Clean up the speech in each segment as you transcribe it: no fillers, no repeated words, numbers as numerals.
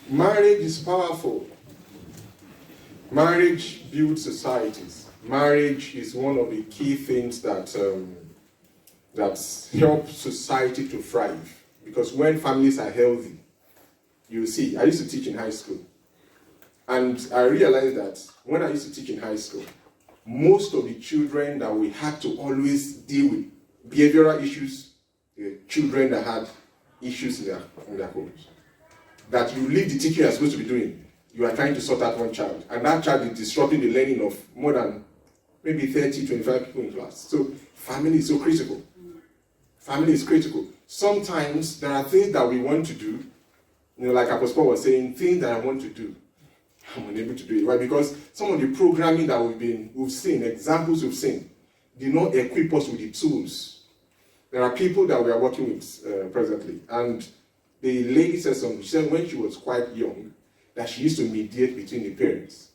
Marriage is powerful. Marriage builds societies. Marriage is one of the key things that help society to thrive. Because when families are healthy, you see, I used to teach in high school. And I realized that when I used to teach in high school, most of the children that we had to always deal with behavioral issues, the children that had issues in their homes. That you leave the teaching you're supposed to be doing. You are trying to sort out one child. And that child is disrupting the learning of more than maybe 30, 25 people in class. So family is so critical. Family is critical. Sometimes there are things that we want to do, like Apostle Paul was saying, things that I want to do, I'm unable to do it. Why? Because some of the programming that we've seen, examples we've seen, did not equip us with the tools. There are people that we are working with presently, and the lady said something. She said when she was quite young, that she used to mediate between the parents.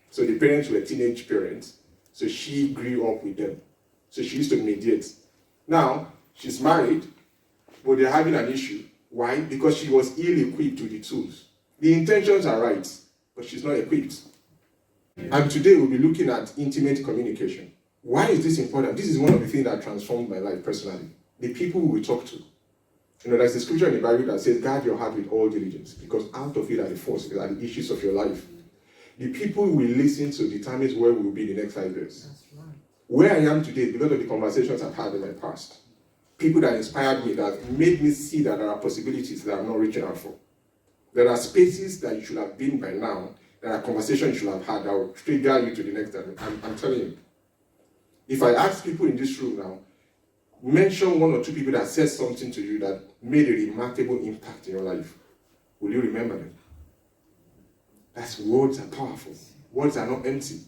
So the parents were teenage parents, so she grew up with them. So she used to mediate. Now, she's married, but they're having an issue. Why? Because she was ill-equipped with the tools. The intentions are right, but she's not equipped. And today we'll be looking at intimate communication. Why is this important? This is one of the things that transformed my life personally. The people we talk to. There's a scripture in the Bible that says, guard your heart with all diligence, because out of it are the forces, are the issues of your life. The people we listen to determines where we will be the next 5 years. That's right. Where I am today, because of the conversations I've had in my past, people that inspired me, that made me see that there are possibilities that I'm not reaching out for. There are spaces that you should have been by now. There are conversations you should have had that will trigger you to the next level. I'm telling you. If I ask people in this room now, mention 1 or 2 people that said something to you that made a remarkable impact in your life, will you remember them? Words are powerful. Words are not empty.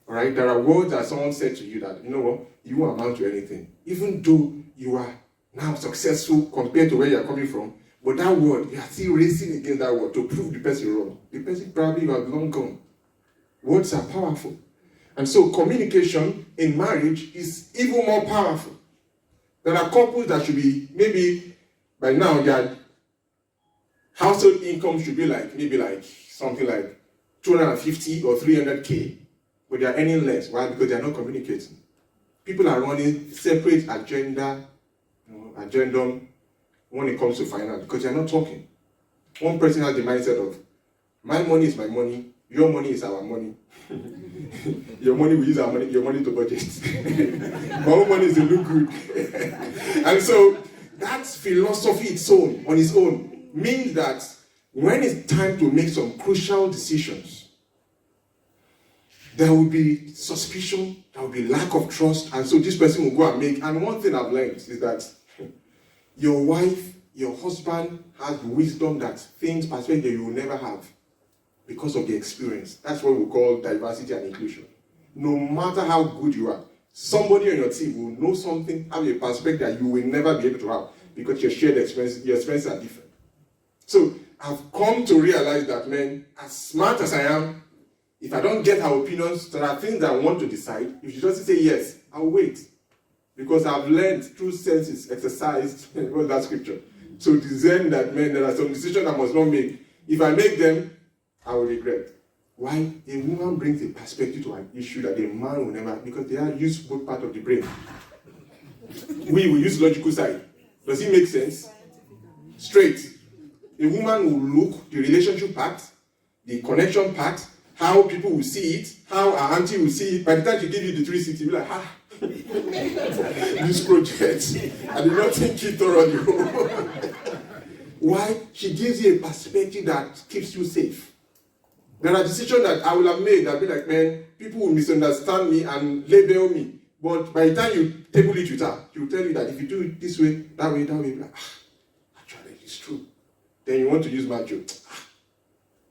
All right? There are words that someone said to you that, you know what, you won't amount to anything. Even though you are now successful compared to where you are coming from, but that word, you are still racing against that word to prove the person wrong. The person probably has long gone. Words are powerful. And so communication in marriage is even more powerful. There are couples that should be, maybe by now their household income should be like something like 250 or 300K, but they are earning less. Why? Because they are not communicating. People are running separate agenda when it comes to finance, because they are not talking. One person has the mindset of, my money is my money, your money is our money. Your money, we use our money, your money to budget. My own money is to look good. And so that philosophy on its own means that when it's time to make some crucial decisions, there will be suspicion, there will be lack of trust, and so this person will go and make. And one thing I've learned is that your wife, your husband has wisdom that things perspective you will never have because of the experience. That's what we call diversity and inclusion. No matter how good you are, somebody on your team will know something, have a perspective that you will never be able to have because your shared experience, your experiences are different. So I've come to realize that, man, as smart as I am, if I don't get her opinions, there are things that I want to decide. If she doesn't say yes, I'll wait. Because I've learned through senses, exercised, what's that scripture? So discern that, man, there are some decisions I must not make. If I make them, I will regret. Why? A woman brings a perspective to an issue that a man will never, because they are used both part of the brain. We will use logical side. Does it make sense? Straight. A woman will look the relationship part, the connection part, how people will see it, how our auntie will see it. By the time she gives you the 360, you'll be like, this project, I did not think it thoroughly. Why? She gives you a perspective that keeps you safe. There are decisions that I will have made that be like, man, people will misunderstand me and label me. But by the time you table it with her, she will tell you that if you do it this way, like, actually, it's true. Then you want to use macho.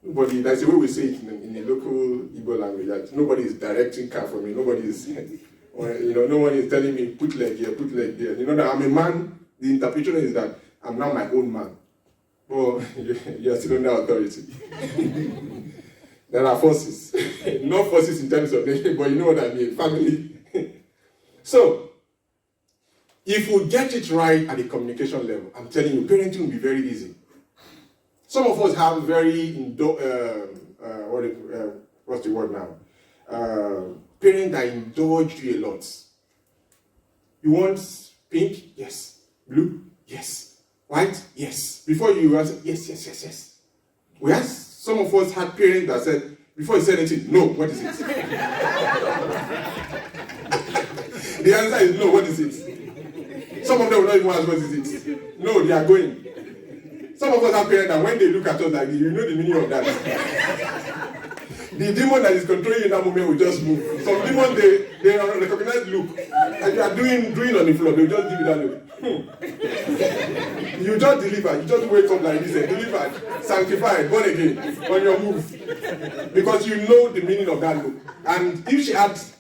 Nobody, that's the way we say it in the local Igbo language, that nobody is directing car for me, nobody is, no one is telling me, put leg here, put leg there. You know that I'm a man, the interpretation is that I'm now my own man. Well, you're still under authority. There are forces. Not forces in terms of nation, but you know what I mean, family. So, if we get it right at the communication level, I'm telling you, parenting will be very easy. Some of us have very, what's the word now? Parents that indulge you a lot. You want pink? Yes. Blue? Yes. White? Yes. Before you answer, yes. Whereas some of us had parents that said, before you said anything, no, what is it? The answer is no, what is it? Some of them will not even ask what is it. No, they are going. Some of us have parents that when they look at us like, you know the meaning of that. The demon that is controlling you in that moment will just move. Some demons, they recognize look. And you are doing on the floor, they will just give you that look. You just deliver. You just wake up like this and delivered, sanctified, born again on your move. Because you know the meaning of that look. And if she asks,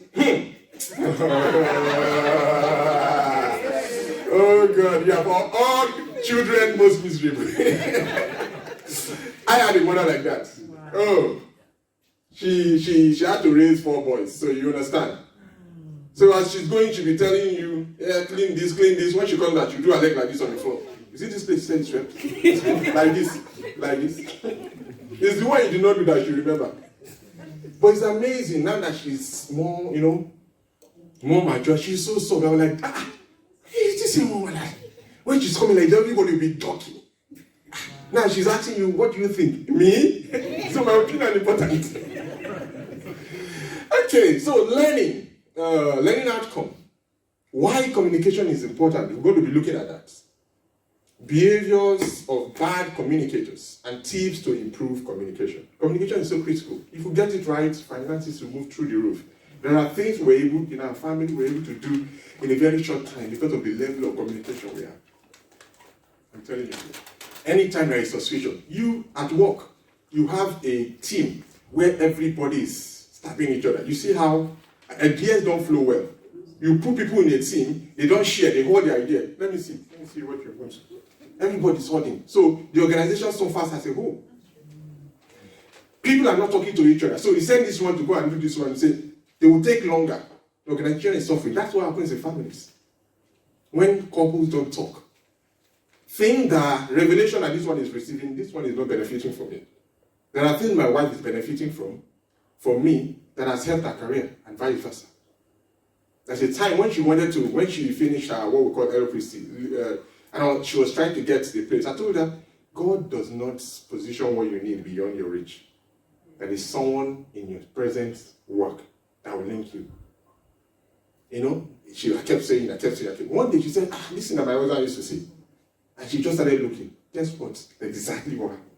oh God, yeah, for all children most miserable. I had a mother like that. Oh. She had to raise 4 boys, so you understand. So as she's going, she'll be telling you, yeah, clean this. When she comes back, you do her leg like this on the floor. You see this place says swept? like this. It's the one you did not do that you remember. But it's amazing now that she's more, more mature. She's so soft. I was like, is this a woman? When she's coming like everybody will be talking. Now she's asking you, what do you think? Me? So my opinion is important. Okay, so learning outcome. Why communication is important? We're going to be looking at that. Behaviors of bad communicators and tips to improve communication. Communication is so critical. If we get it right, finances will move through the roof. There are things in our family we're able to do in a very short time because of the level of communication we have. I'm telling you. Anytime there is suspicion, you at work, you have a team where everybody is stabbing each other. You see how ideas don't flow well. You put people in a team, they don't share, they hold the idea. Let me see what you're going to do. Everybody's holding. So the organization suffers as a whole. People are not talking to each other. So you send this one to go and do this one and say, they will take longer. The organization is suffering. That's what happens in families. When couples don't talk. Think that revelation that this one is receiving, this one is not benefiting from it. There are things my wife is benefiting from me, that has helped her career, and vice versa. There's a time when she finished her, what we call LPC, and she was trying to get to the place. I told her, God does not position what you need beyond your reach. There is someone in your present work that will link you. I kept saying. One day she said, listen to my husband used to say. And she just started looking. Guess what? Exactly what happened.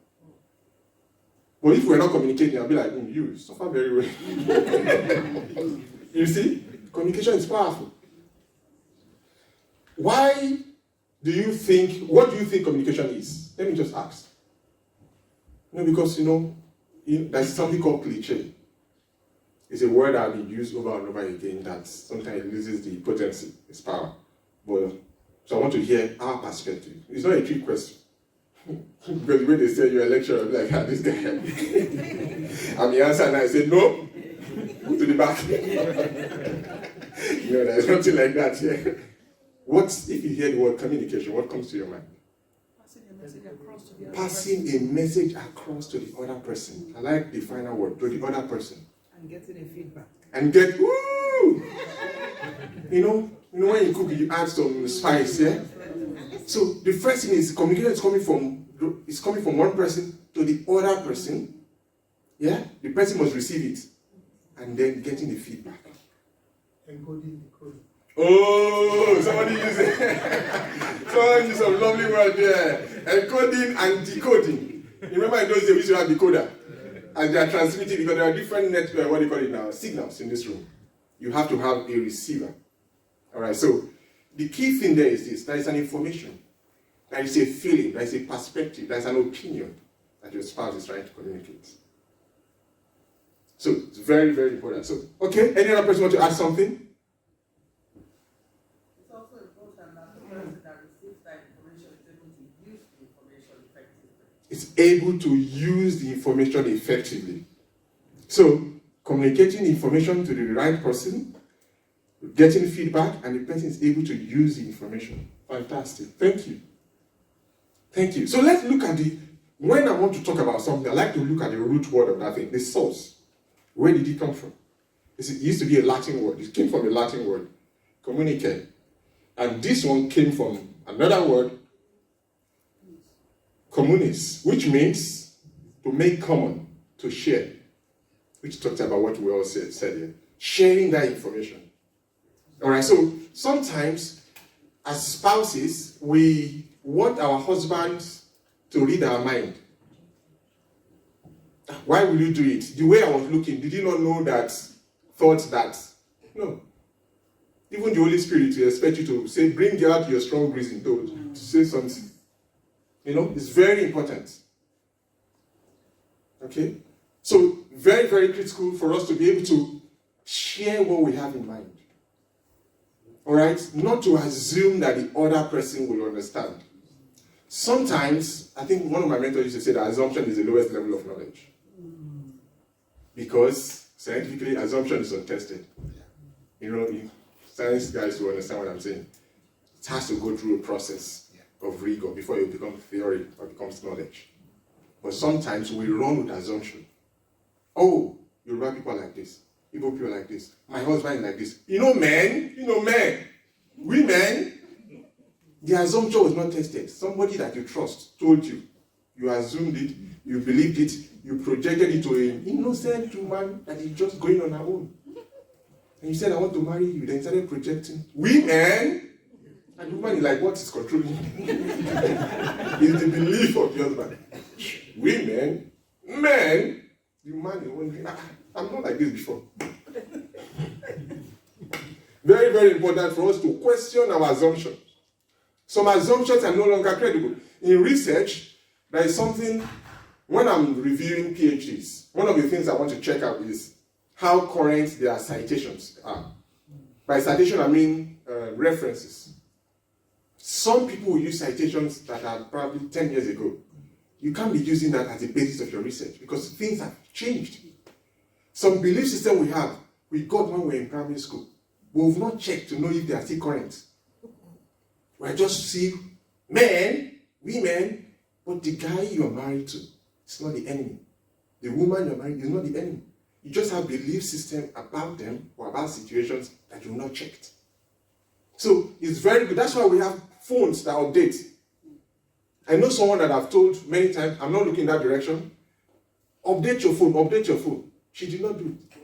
But if we're not communicating, I'll be like, you suffer very well. You see? Communication is powerful. What do you think communication is? Let me just ask. Because, there's something called cliche. It's a word that I've used over and over again that sometimes loses the potency, its power. So I want to hear our perspective. It's not a trick question. Because when they say you're a lecturer, I'm like, this guy. And the answer, and I said, no. Go to the back. There's nothing like that here. If you hear the word communication, what comes to your mind? Passing a message across to the other person. I like the final word, to the other person. And getting a feedback. And get, woo! When you cook, you add some spice, yeah? So the first thing is communication is coming from one person to the other person. Yeah? The person must receive it. And then getting the feedback. Encoding, decoding. Oh, somebody used some lovely word there. Encoding and decoding. You remember in those days we used to have decoder. And they are transmitting because there are different signals in this room. You have to have a receiver. Alright, so the key thing there is this. There is an information. There is a feeling. There is a perspective. There is an opinion that your spouse is trying to communicate. So it's very, very important. So, okay, any other person want to add something? It's also important that the person that receives that information is able to use the information effectively. It's able to use the information effectively. So, communicating information to the right person, getting feedback, and the person is able to use the information. Fantastic. Thank you. So let's look at the when I want to talk about something, I like to look at the root word of that thing, the source. Where did it come from? It used to be a Latin word. It came from a Latin word, communicare. And this one came from another word, communis, which means to make common, to share, which talks about what we all said here, sharing that information. All right, so sometimes as spouses, we want our husbands to read our mind. Why will you do it? The way I was looking, did you not know that, thought that? No. Even the Holy Spirit will expect you to say, bring out your strong reason to say something. You know, it's very important. Okay? So, very, very critical for us to be able to share what we have in mind. All right? Not to assume that the other person will understand. Sometimes, I think one of my mentors used to say that assumption is the lowest level of knowledge. Because scientifically, assumption is untested. You know, science guys will understand what I'm saying. It has to go through a process of rigor before it becomes theory or becomes knowledge. But sometimes we run with assumption. Oh, Yoruba people are like this. Igbo people are like this. My husband is like this. Men. Women, the assumption was not tested. Somebody that you trust told you. You assumed it, you believed it, you projected it to an innocent woman that is just going on her own. And you said, I want to marry you. Then started projecting. Women, and the woman is like, what is controlling you? It's the belief of the husband. Women, men, the man is wondering, I'm not like this before. Very, very important for us to question our assumptions. Some assumptions are no longer credible. In research, there is something, when I'm reviewing PhDs, one of the things I want to check out is how current their citations are. By citation, I mean references. Some people will use citations that are probably 10 years ago. You can't be using that as the basis of your research because things have changed. Some belief system we got when we were in primary school. We've not checked to know if they are still current. We just see men, women, but the guy you're married to is not the enemy. The woman you're married is not the enemy. You just have belief system about them or about situations that you've not checked. So it's very good. That's why we have phones that update. I know someone that I've told many times, I'm not looking in that direction. Update your phone, update your phone. She did not do it.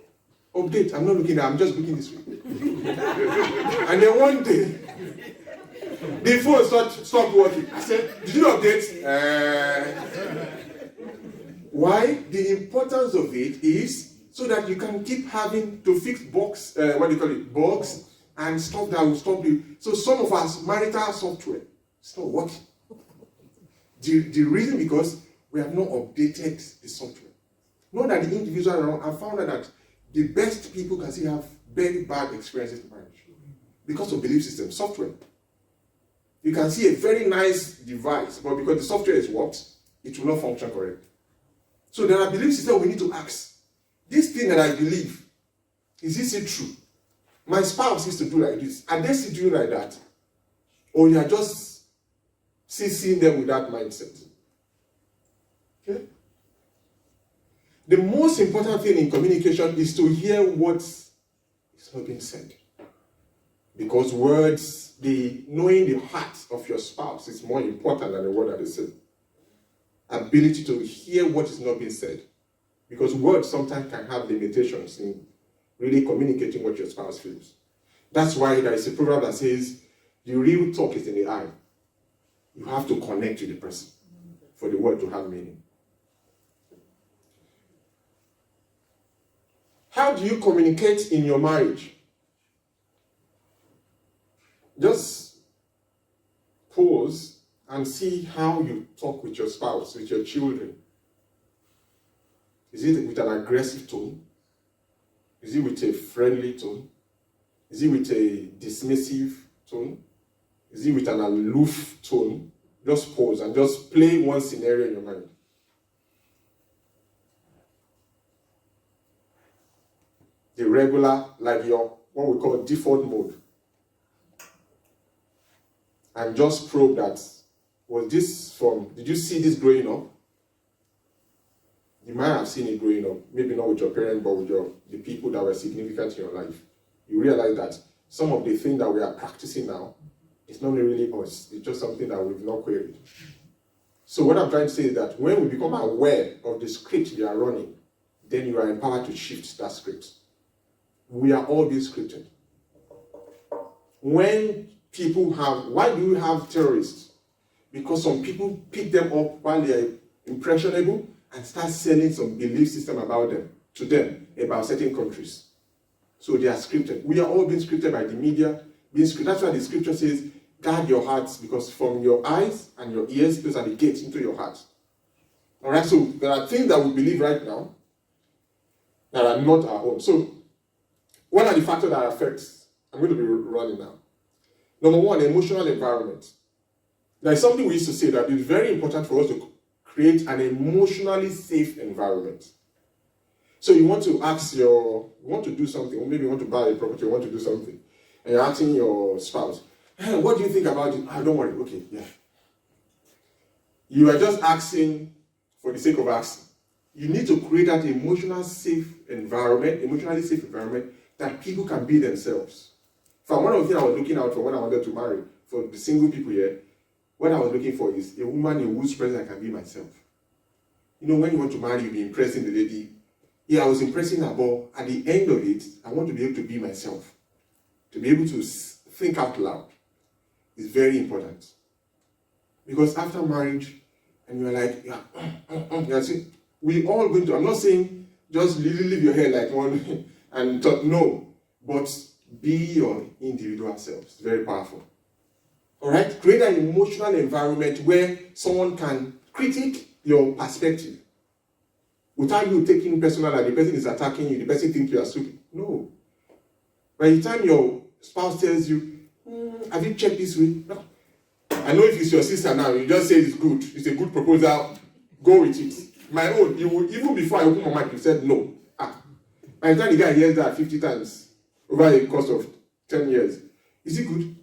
Update, I'm not looking there, I'm just looking this way. And then one day, the phone stopped working. I said, did you update? Why? The importance of it is so that you can keep having to fix bugs and stuff that will stop you. So some of us marital software, it's not working. The reason because we have not updated the software. Not that the individual around, I found out that the best people can still have very bad experiences in marriage because of belief system, software. You can see a very nice device, but because the software is warped, it will not function correctly. So there are belief systems we need to ask. This thing that I believe, is this true? My spouse used to do like this. Are they still doing like that? Or you are just seeing them with that mindset? Okay? The most important thing in communication is to hear what is not being said. Because words, knowing the heart of your spouse is more important than the word that is said. Ability to hear what is not being said. Because words sometimes can have limitations in really communicating what your spouse feels. That's why there is a proverb that says, the real talk is in the eye. You have to connect to the person for the word to have meaning. How do you communicate in your marriage? Just pause and see how you talk with your spouse, with your children. Is it with an aggressive tone? Is it with a friendly tone? Is it with a dismissive tone? Is it with an aloof tone? Just pause and just play one scenario in your mind. The regular, like your, what we call default mode. And just probe that. Was this from, did you see this growing up? You might have seen it growing up, maybe not with your parents, but with the people that were significant in your life. You realize that some of the things that we are practicing now, it's not really us. It's just something that we've not queried. So what I'm trying to say is that when we become aware of the script you are running, then you are empowered to shift that script. We are all being scripted. When people why do you have terrorists? Because some people pick them up while they are impressionable and start selling some belief system about them, to them, about certain countries. So they are scripted. We are all being scripted by the media. That's why the scripture says, guard your hearts, because from your eyes and your ears, those are the gates into your heart. All right, so there are things that we believe right now that are not our own. So what are the factors that affect? I'm going to be running now. Number one, emotional environment. There is something we used to say that it's very important for us to create an emotionally safe environment. So you want to do something, or maybe you want to buy a property, you want to do something, and you're asking your spouse, hey, what do you think about it? Don't worry, okay, yeah. You are just asking for the sake of asking. You need to create that emotionally safe environment that people can be themselves. For one of the things I was looking out for when I wanted to marry, for the single people here, what I was looking for is a woman in whose presence I can be myself. You know, when you want to marry, you'll be impressing the lady. Yeah, I was impressing her, but at the end of it, I want to be able to be myself. To be able to think out loud is very important. Because after marriage, and you're like, we all going to, I'm not saying just leave your hair like one and talk, no, but be your individual self. It's very powerful. All right? Create an emotional environment where someone can critique your perspective without you taking personal, like the person is attacking you, the person thinks you are stupid. No. By the time your spouse tells you, have you checked this way? No. I know if it's your sister now, you just say it's good, it's a good proposal, go with it. My own, you would, even before I opened my mouth, you said no. By the time the guy hears that 50 times over the course of 10 years, is it good?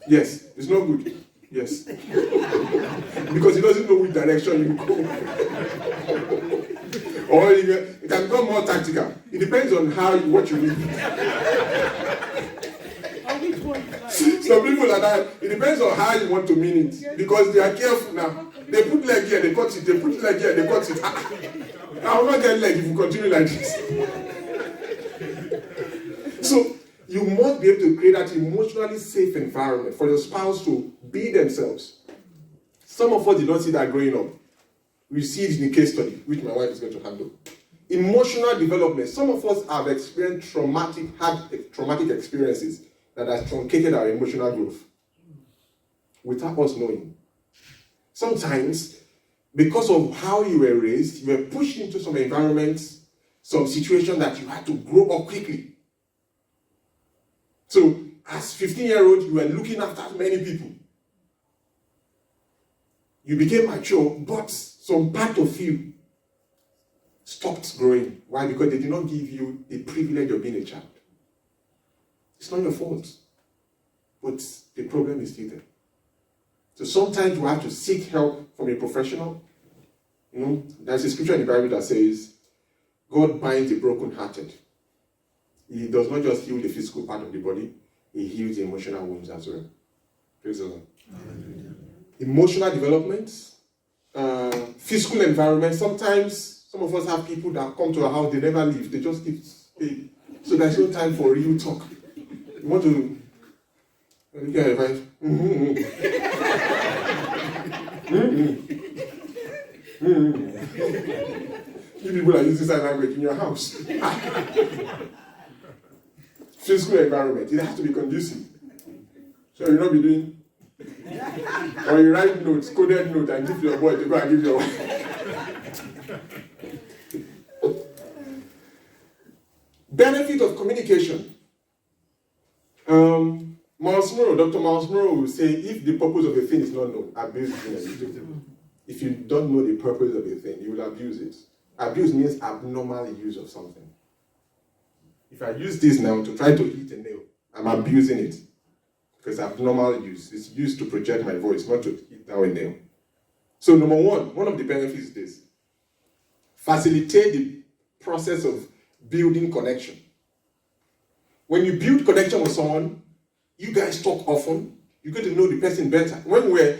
Yes. It's not good. Yes. Because he doesn't know which direction you go. Or it can become more tactical. It depends on what you need. Some people are that, it depends on how you want to mean it. Because they are careful now. They put leg here, they cut it. They put leg here, they cut it. I will not get leg if you continue like this. So, you must be able to create that emotionally safe environment for your spouse to be themselves. Some of us did not see that growing up. We see it in the case study, which my wife is going to handle. Emotional development. Some of us have experienced traumatic experiences that have truncated our emotional growth without us knowing. Sometimes, because of how you were raised, you were pushed into some environments, some situation that you had to grow up quickly. So, as 15-year-old, you were looking after many people. You became mature, but some part of you stopped growing. Why? Because they did not give you the privilege of being a child. It's not your fault, but the problem is still there. So sometimes you have to seek help from a professional. You know, there's a scripture in the Bible that says, God binds the brokenhearted. He does not just heal the physical part of the body, he heals the emotional wounds as well. Praise the Lord. Emotional development, physical environment. Sometimes some of us have people that come to our house, they never leave, they just keep staying. So there's no time for real talk. You want to get advice? You people are using sign language in your house. Physical environment, it has to be conducive. So you'll not be doing, or you write notes, coded note, and give your boy to go and give your wife. Benefit of communication. Dr. Miles Monroe will say, if the purpose of a thing is not known, abuse it. If you don't know the purpose of a thing, you will abuse it. Abuse means abnormal use of something. If I use this now to try to hit a nail, I'm abusing it. Because abnormal use. It's used to project my voice, not to hit down a nail. So number one of the benefits is this. facilitate the process of building connection. When you build connection with someone, you guys talk often, you get to know the person better. When we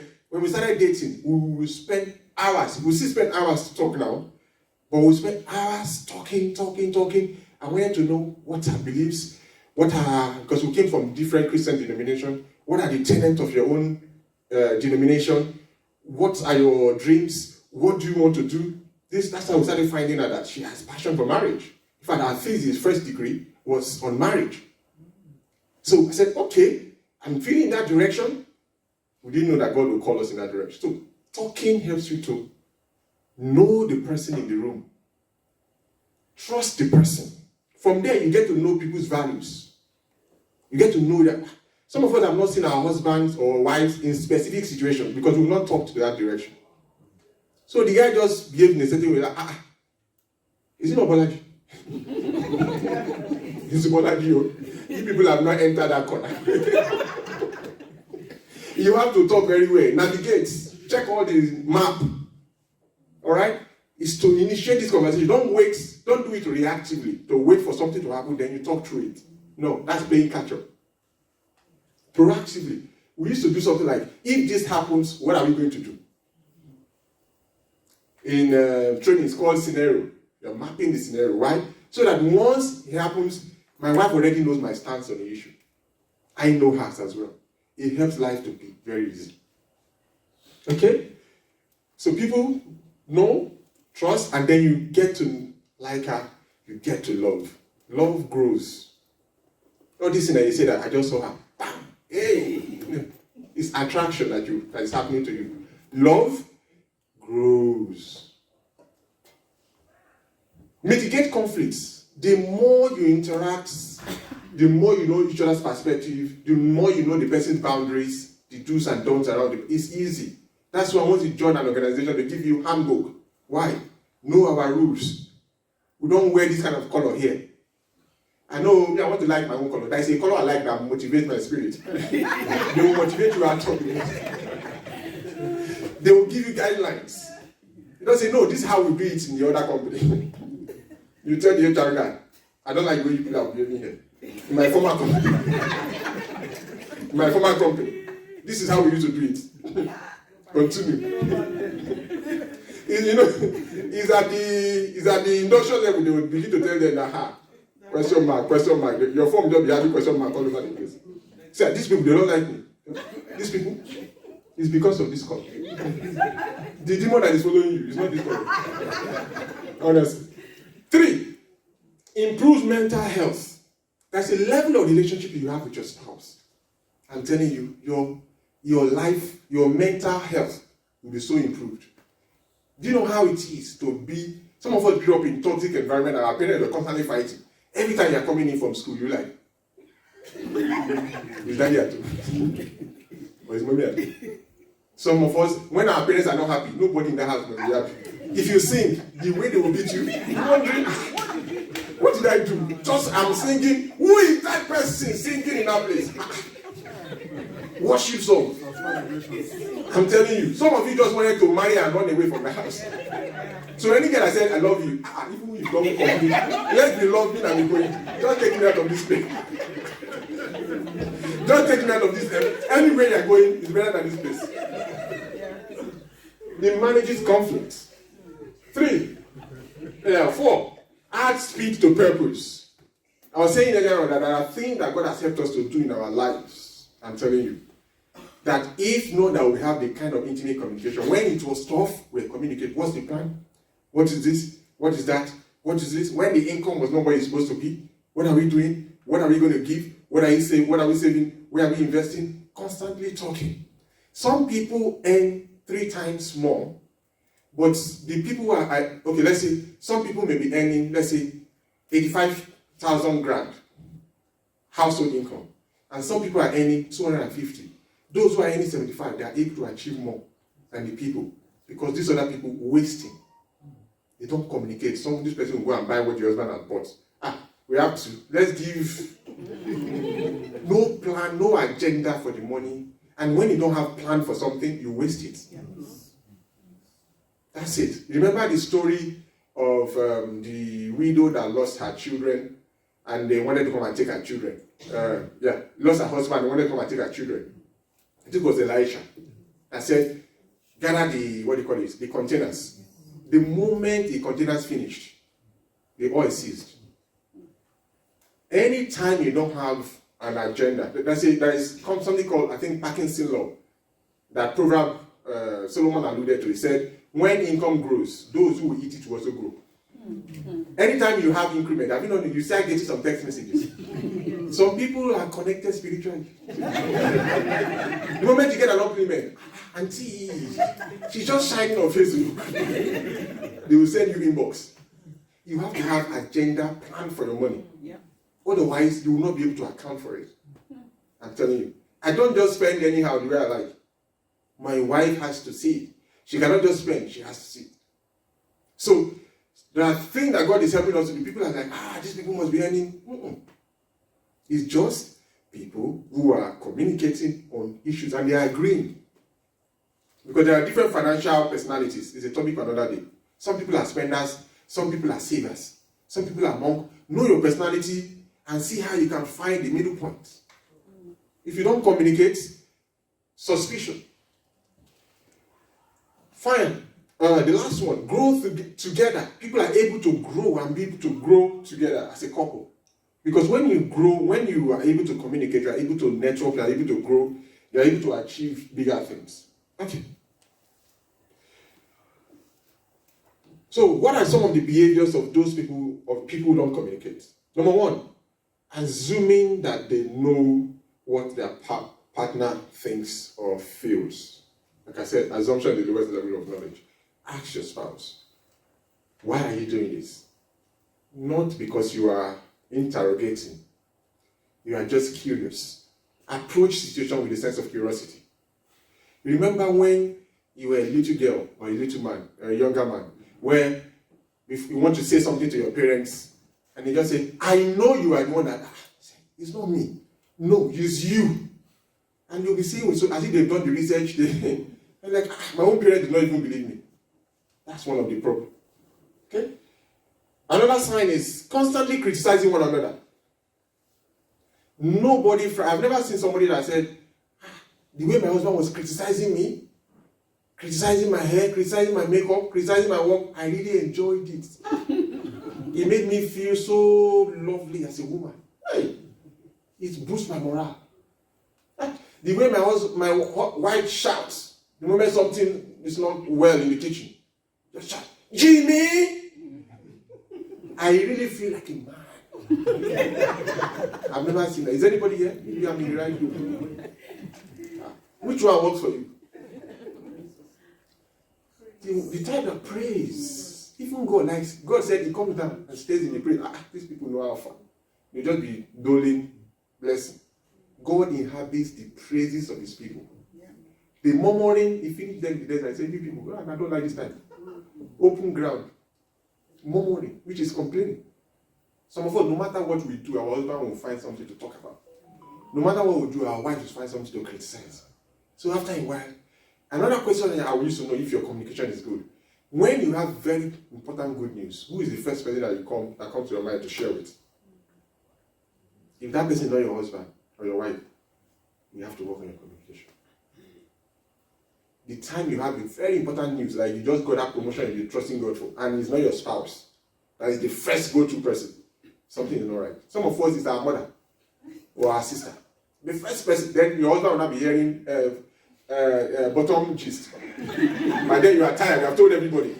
started dating, we will spend hours. We still spend hours to talk now, but we spend hours talking. I wanted to know what her beliefs, because we came from different Christian denominations. What are the tenets of your own denomination? What are your dreams? What do you want to do? That's how we started finding out that she has passion for marriage. In fact, her thesis, first degree, was on marriage. So I said, okay, I'm feeling in that direction. We didn't know that God would call us in that direction. So talking helps you to know the person in the room. Trust the person. From there, you get to know people's values. You get to know that some of us have not seen our husbands or wives in specific situations because we will not talk to that direction. So the guy just behaved in a certain way, like, is it not Bolaji? It's Bolaji. You people have not entered that corner. You have to talk very well, navigate, check all the map. All right? It's to initiate this conversation. Don't do it reactively, to wait for something to happen, then you talk through it. No, that's playing catch up. Proactively. We used to do something like, if this happens, what are we going to do? In training, it's called scenario. You're mapping the scenario, right? So that once it happens, my wife already knows my stance on the issue. I know hers as well. It helps life to be very easy. Okay? So people know, trust, and then you get to like her, you get to love. Love grows. All this thing that you say that I just saw her, bam, hey, it's attraction that is happening to you. Love grows. Mitigate conflicts. The more you interact, the more you know each other's perspective, the more you know the person's boundaries, the do's and don'ts around it. It's easy. That's why once you join an organization, they give you handbook. Why? Know our rules. We don't wear this kind of color here. I know I want to like my own color. There's a color I like that motivates my spirit. They will motivate you out of it. They will give you guidelines. You don't say, no, this is how we do it in the other company. You tell the HR guy, I don't like the way you people are behaving here. In my former company, this is how we used to do it. Continue. Is at the industrial level, they will begin to tell them that, question mark. Your form just be having question mark all over the place. See, these people, they don't like me. These people, it's because of this color. The demon that is following you is not this color. Honestly. 3, improve mental health. That's a level of relationship you have with your spouse. I'm telling you, your life, your mental health will be so improved. Do you know how it is to be? Some of us grew up in a toxic environment and our parents are constantly fighting. Every time you're coming in from school, you're like, is daddy at home? Or is mommy at home? Some of us, when our parents are not happy, nobody in the house will be happy. If you sing, the way they will beat you, you're wondering, what did I do? Just I'm singing. Who is that person singing in that place? Worship song. I'm telling you, some of you just wanted to marry and run away from the house. So any girl I said, I love you, even if you don't complete, let's be loving and be going. Just take me out of this place. Just take me out of this place. Anywhere you're going is better than this place. It manages conflict. 4, add speed to purpose. I was saying earlier on that there are things that God has helped us to do in our lives. I'm telling you. That if not that we have the kind of intimate communication. When it was tough, we communicate. What's the plan? What is this? What is that? What is this? When the income was not where it's supposed to be, what are we doing? What are we going to give? What are you saying? What are we saving? Where are we investing? Constantly talking. Some people earn 3 times more, but the people who are, okay, let's say, some people may be earning, let's say, 85,000 grand household income, and some people are earning 250. Those who are earning 75, they are able to achieve more than the people, because these other people wasting. They don't communicate. This person will go and buy what the husband has bought. We have to. Let's give no plan, no agenda for the money. And when you don't have plan for something, you waste it. That's it. Remember the story of the widow that lost her children and they wanted to come and take her children. Lost her husband and wanted to come and take her children. I think it was Elisha. I said, gather the containers. The moment the containers finished, the oil ceased. Anytime you don't have an agenda, there is something called, I think, Parkinson law, that proverb Solomon alluded to. He said, when income grows, those who will eat it will also grow. Anytime you have increment, have you known, you start getting some text messages. Some people are connected spiritually. The moment you get an increment, auntie, she's just shining on Facebook. They will send you inbox. You have to have agenda plan for your money. Yeah. Otherwise, you will not be able to account for it. I'm telling you. I don't just spend anyhow the way I like. My wife has to see it. She cannot just spend, she has to see it. So, there are things that God is helping us to do. People are like, these people must be earning. It's just people who are communicating on issues and they are agreeing. Because there are different financial personalities. It's a topic for another day. Some people are spenders, some people are savers, some people are monk. Know your personality and see how you can find the middle point. If you don't communicate, suspicion. Fine. The last one, grow together. People are able to grow and be able to grow together as a couple. Because when you grow, when you are able to communicate, you are able to network, you are able to grow, you are able to achieve bigger things. Okay. So, what are some of the behaviors of those people, who don't communicate? Number one, assuming that they know what their partner thinks or feels. Like I said, assumption is the lowest level of knowledge. Ask your spouse, why are you doing this? Not because you are interrogating. You are just curious. Approach the situation with a sense of curiosity. You remember when you were a little girl or a little man, or a younger man, where if you want to say something to your parents, and they just say, I know you are the one that, it's not me. No, it's you. And you'll be saying, so as if they've done the research, they're like, my own parents did not even believe me. That's one of the problems. Okay? Another sign is constantly criticizing one another. I've never seen somebody that said, the way my husband was criticizing me, criticizing my hair, criticizing my makeup, criticizing my work, I really enjoyed it. It made me feel so lovely as a woman. Hey, it boosts my morale. The way my wife shouts, the moment something is not well in the kitchen, just shout, Jimmy! I really feel like a man. I've never seen that. Is anybody here? You have the right group. Which one works for you? The type of praise. Even God likes. God said he comes down and stays in the praise. These people know how far. They just be doling blessing. God inhabits the praises of his people. Yeah. The murmuring, he finished them the desert. I said, you people, I don't like this time. Open ground. Murmuring, which is complaining. Some of us, no matter what we do, our husband will find something to talk about. No matter what we do, our wife will find something to criticize. So after a while, another question I will use to know if your communication is good. When you have very important good news, who is the first person that comes to your mind to share with? If that person is not your husband or your wife, you have to work on your communication. The time you have a very important news, like you just got that promotion and you're trusting God for, and it's not your spouse, that is the first go-to person, something is not right. Some of us is our mother or our sister. The first person, then your husband will not be hearing bottom gist. And then you are tired, you have told everybody.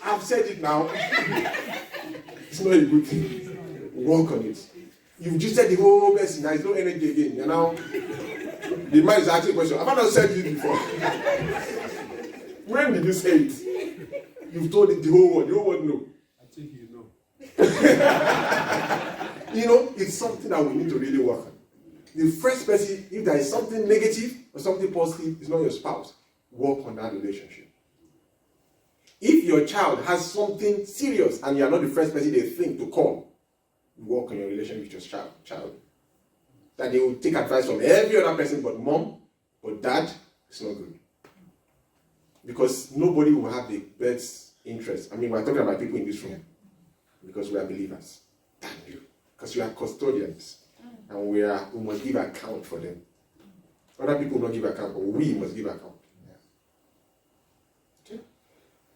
I've said it now. It's not a good thing. Work on it. You've just said the whole message, there is no energy again. You know, the mind is asking a question. Have I not said this before? When did you say it? You've told it the whole world know. I think you know. You know, it's something that we need to really work on. The first person, if there is something negative or something positive, it's not your spouse. Work on that relationship. If your child has something serious and you are not the first person they think to call, work on your relationship with your child. That they will take advice from every other person but mom, but dad, it's not good. Because nobody will have the best interest. I mean, we're talking about people in this room because we are believers. Than you. Because we are custodians. And we must give account for them. Other people will not give account, but we must give account. Okay.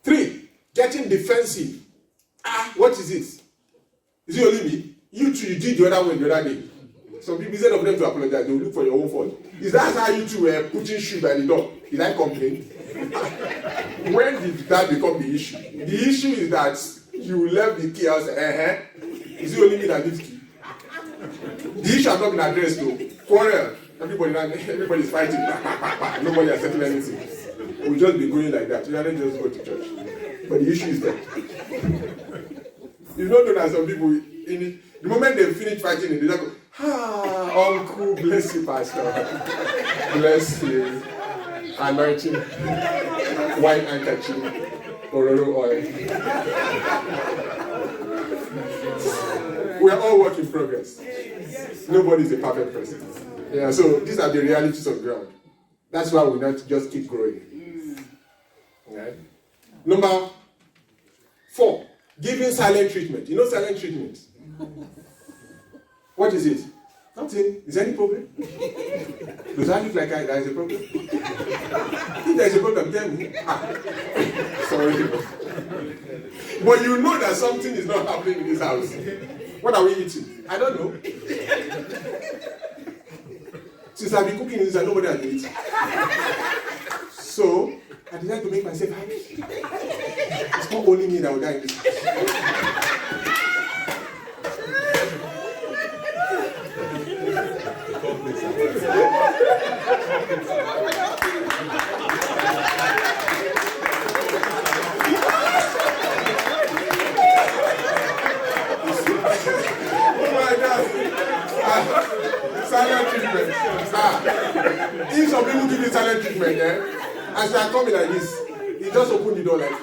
3, getting defensive. What is it? Is it only me? You two, you did the other way the other day. Some people, instead of them to apologize, they will look for your own fault. Is that how you two were putting shoe by the door? Did I complain? When did that become the issue? The issue is that you left the key outside. Is it only me that needs key? The issue has not been addressed though. Quarrel. Everybody is fighting. Nobody has settled anything. We'll just be going like that. You don't just go to church. But the issue is that you don't know that some people, the moment they finish fighting, they just go, Uncle, bless you, Pastor. Bless you. Anointing, white handkerchief, Ororo oil. We are all work in progress. Nobody is a perfect person. Yeah, so these are the realities of ground. That's why we not just keep growing. Right? Number 4, giving silent treatment. You know silent treatment? What is it? Nothing. Is there any problem? Does that look like there is a problem? If there is a problem, tell me. Sorry. But you know that something is not happening in this house. What are we eating? I don't know. Since I've been cooking this, nobody has been eating. So, I decided to make myself happy. It's not only me that will die in this house. Oh my God. Silent treatment. If some people give you silent treatment, as they are coming like this, you just open the door like,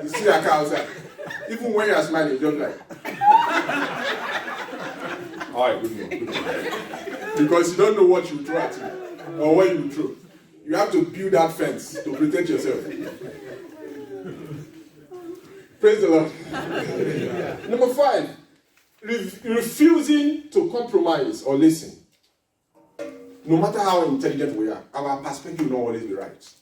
you see a car outside. Even when you are smiling, just like, all right, good morning. Because you don't know what you throw at you or what you throw. You have to build that fence to protect yourself. Praise the Lord. Number 5, refusing to compromise or listen. No matter how intelligent we are, our perspective will not always be right.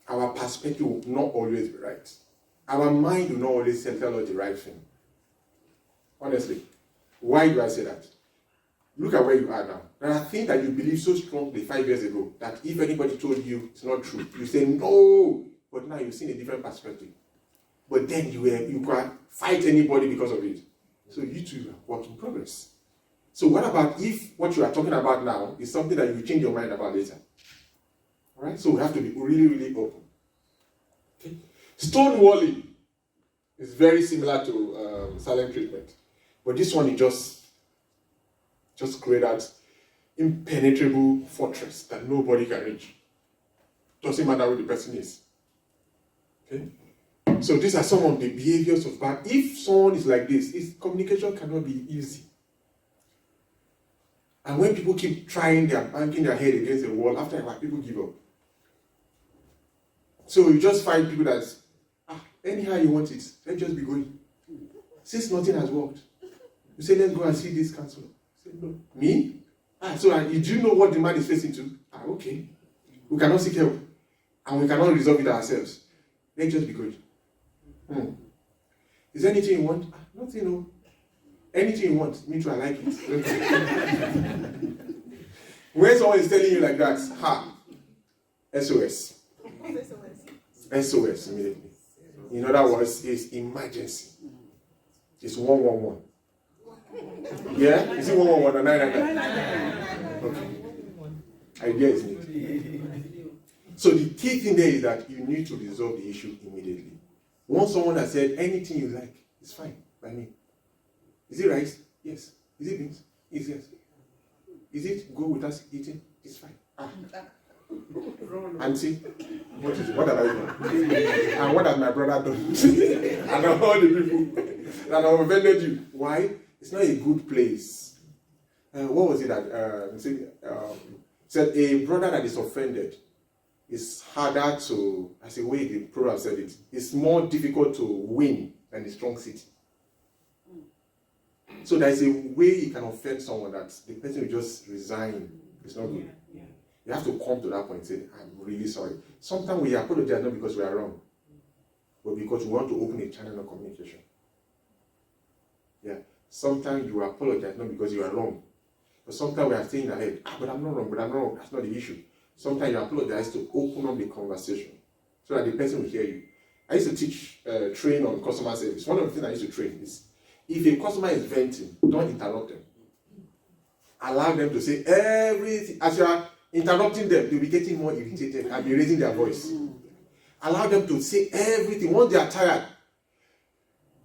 Our perspective will not always be right. Our mind will not always tell us the right thing. Honestly, why do I say that? Look at where you are now. There are things that you believe so strongly 5 years ago that if anybody told you it's not true, you say no. But now you've seen a different perspective. But then you can fight anybody because of it. So you two are work in progress. So what about if what you are talking about now is something that you change your mind about later? All right? So we have to be really, really open. Okay? Stonewalling is very similar to silent treatment. But this one is just create that impenetrable fortress that nobody can reach. Doesn't matter who the person is. Okay? So these are some of the behaviors of bad. If someone is like this, communication cannot be easy. And when people keep trying, they are banging their head against the wall, after a while, people give up. So you just find people that, anyhow you want it, let's just be going. Since nothing has worked, you say, let's go and see this counselor. Say, no. Me? So do you know what the man is facing to? Okay. We cannot seek help. And we cannot resolve it ourselves. Let's just be good. Is there anything you want? Nothing, no. Anything you want, me too, I like it. When someone is telling you like that, SOS. SOS immediately. In other words, it's emergency. It's 111. Yeah? Is it 111 or 999? Okay. Idea is needed. So the key thing there is that you need to resolve the issue immediately. Once someone has said anything you like, it's fine by me. Is it rice? Yes. Is it beans? Yes. Is it go with us eating? It's fine. Auntie, what have I done? And what has my brother done? And all the people that have offended you. Why? It's not a good place. What was it that said a brother that is offended it's harder to, as a way the proverb said it, it's more difficult to win than a strong city. So there's a way you can offend someone that the person will just resign. It's not good. Yeah. You have to come to that point and say, I'm really sorry. Sometimes we apologize not because we are wrong, but because we want to open a channel of communication. Yeah. Sometimes you apologize not because you are wrong. But sometimes we are saying ahead, but I'm not wrong, but I'm not wrong. That's not the issue. Sometimes you apologize to open up the conversation so that the person will hear you. I used to teach, train on customer service. One of the things I used to train is, if a customer is venting, don't interrupt them. Allow them to say everything. As you are interrupting them, they'll be getting more irritated and be raising their voice. Allow them to say everything. Once they are tired,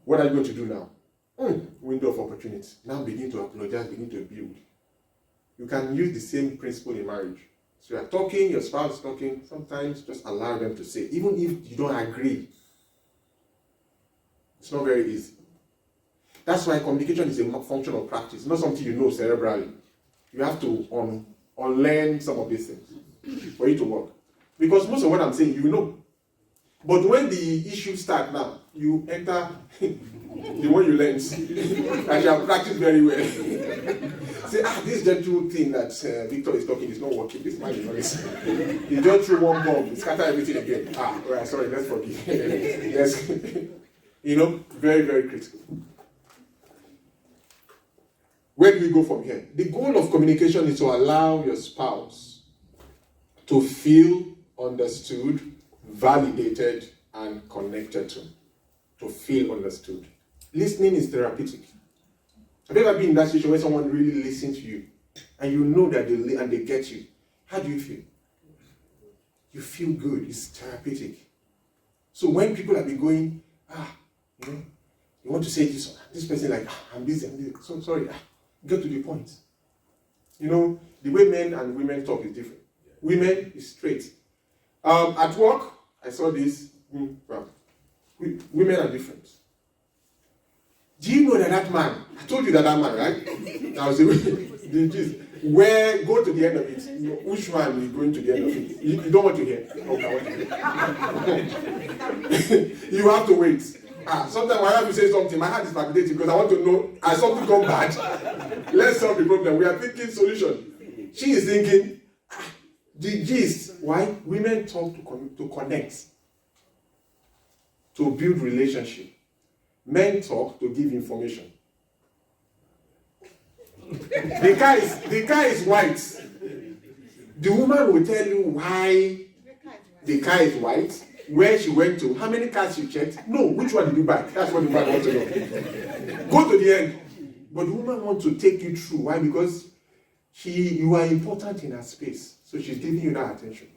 what are you going to do now? Window of opportunity. Now begin to apologize, begin to build. You can use the same principle in marriage. So you are talking, your spouse is talking, sometimes just allow them to say, even if you don't agree. It's not very easy. That's why communication is a function of practice. It's not something you know cerebrally. You have to unlearn some of these things for you to work. Because most of what I'm saying, you know. But when the issues start now, you enter the one you learned. And you have practiced very well. Say, this gentle thing that Victor is talking is not working. This man is not listening. He just threw one bomb, scatter everything again. Right, sorry, let's forgive. Yes. Very, very critical. Where do we go from here? The goal of communication is to allow your spouse to feel understood, validated, and connected to. To feel understood. Listening is therapeutic. Have you ever been in that situation where someone really listens to you and you know that they get you? How do you feel? You feel good. It's therapeutic. So when people have been going, you want to say this person like, I'm busy. So sorry. Get to the point. The way men and women talk is different. Women is straight. At work, I saw this. Women are different. Do you know that man? I told you that man, right? I was where go to the end of it. Which one is going to the end of it? You don't want to hear. Okay, I want to hear. You have to wait. Sometimes I have to say something. My heart is palpitating because I want to know has something gone bad. Let's solve the problem. We are thinking solution. She is thinking the gist. Why women talk to connect, to build relationship. Men talk to give information. The car is white. The woman will tell you why the car is white, where she went to, how many cars she checked. No, which one did you buy? That's what the man wants to know. Go to the end. But the woman wants to take you through. Why? Because you are important in her space. So she's giving you that attention.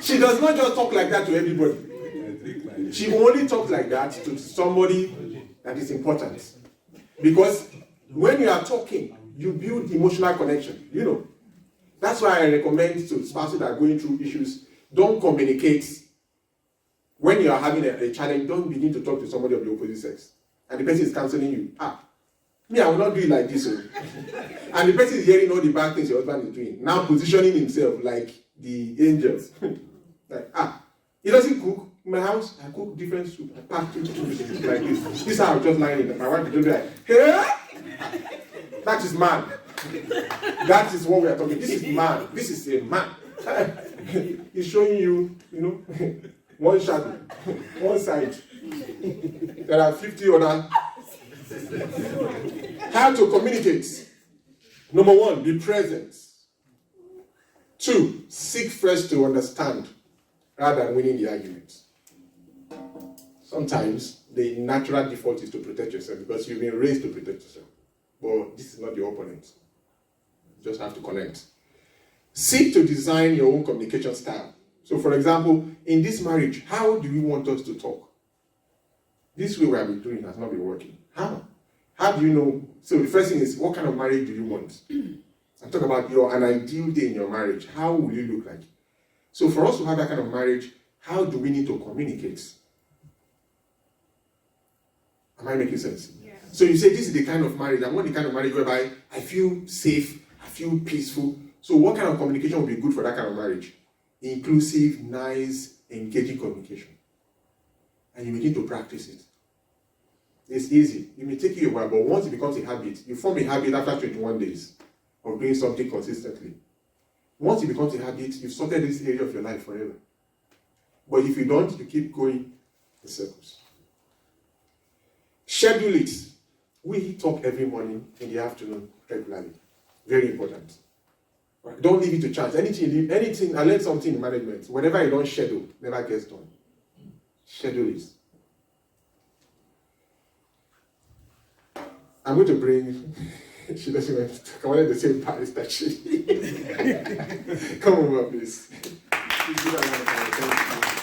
She does not just talk like that to everybody. She only talks like that to somebody that is important. Because when you are talking, you build emotional connection. That's why I recommend to spouses that are going through issues, don't communicate. When you are having a challenge, don't begin to talk to somebody of the opposite sex. And the person is counseling you. I will not do it like this. And the person is hearing all the bad things your husband is doing. Now positioning himself like the angels. He doesn't cook. In my house, I cook different soup. I pack into like this. This is how I just lying in. My wife will just be like, hey! That is man. That is what we are talking. This is man. This is a man. He's showing you, one shadow, one side. There are 50 other. How to communicate. Number 1, be present. 2, seek first to understand rather than winning the argument. Sometimes the natural default is to protect yourself because you've been raised to protect yourself. But this is not your opponent. You just have to connect. Seek to design your own communication style. So, for example, in this marriage, how do you want us to talk? This way we have been doing has not been working. How? How do you know? So the first thing is, what kind of marriage do you want? I'm talking about an ideal day in your marriage. How will you look like? So for us to have that kind of marriage, how do we need to communicate? Am I making sense? Yeah. So you say, this is the kind of marriage. I want the kind of marriage whereby I feel safe, I feel peaceful. So what kind of communication would be good for that kind of marriage? Inclusive, nice, engaging communication. And you begin to practice it. It's easy. It may take you a while, but once it becomes a habit, you form a habit after 21 days of doing something consistently. Once it becomes a habit, you've sorted this area of your life forever. But if you don't, you keep going in circles. Schedule it. We talk every morning in the afternoon regularly. Very important. Right? Don't leave it to chance. Anything, I learned something in management. Whatever you don't schedule, never gets done. Schedule it. I'm going to bring, she doesn't want to talk. I wanted the same Paris that she. Come over, please. Thank you.